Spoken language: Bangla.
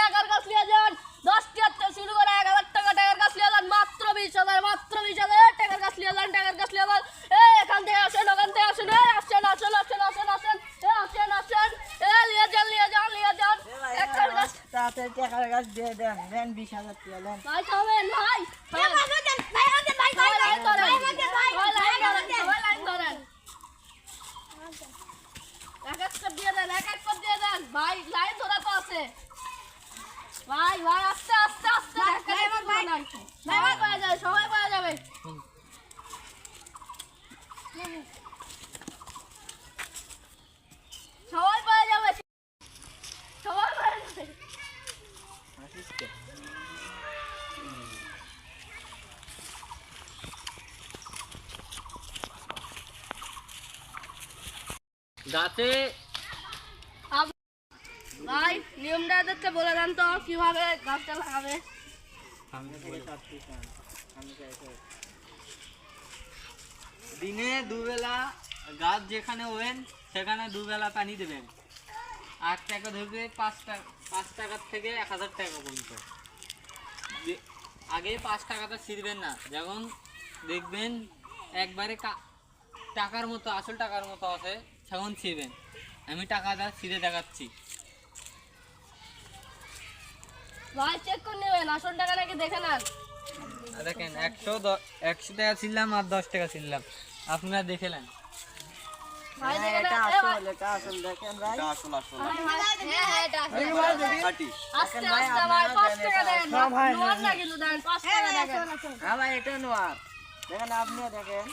টাকার গাছ নিয়ে যান 10 টাকা শুরু করে 1000 টাকা টাকার গাছ নিয়ে যান মাত্র 20,000 মাত্র 20,000 টাকার গাছ নিয়ে যান টাকার গাছ নিয়ে যান এখান থেকে আসেন ওখান থেকে আসেন আসেন আসেন আসেন আসেন আসেন আসেন আসেন নিয়ে যান নিয়ে যান নিয়ে যান টাকার গাছ তাড়াতাড়ি টাকার গাছ দিয়ে দেন দেন 20,000 টাকা দেন ভাই খাবেন ভাই ভাই লাইন ধরেন ভাই লাইন ধরেন এক এক করে দিয়ে দেন এক এক করে দিয়ে দেন ভাই লাইন ধরা তো আছে ভাই ভাই আস্তে আস্তে আস্তে ভাই ভাই পাওয়া যাবে সবাই পাওয়া যাবে সবাই পাওয়া যাবে সবাই পাওয়া যাবে গাছে ভাই নিয়মটা এদেরকে বলে দেন তো কিভাবে গাছটা লাগাবে দিনে দুবেলা গাছ যেখানে হবেন সেখানে দুবেলা পানি দেবেন 8 টাকা ধরবে 5 টাকার থেকে 1000 টাকা পর্যন্ত আগে 5 টাকাটা ছিঁড়বেন না যখন দেখবেন একবারে টাকার মতো আসল টাকার মতো আছে তখন ছিঁড়বেন আমি টাকাটা ছিঁড়ে দেখাচ্ছি ভাই চেক করে নেবেন আসল টাকা নাকি দেখে নেন দেখেন 100 টাকা ছিলাম আর 10 টাকা ছিলাম আপনারা দেখে নেন ভাই দেখে এটা নেন এটা আসল দেখেন ভাই আস্তে আস্তে ভাই 5 টাকা দেন নোয়ার না কিন্তু দেন 5 টাকা দেন হ্যাঁ ভাই এটা নোয়ার দেখেন আপনিও দেখেন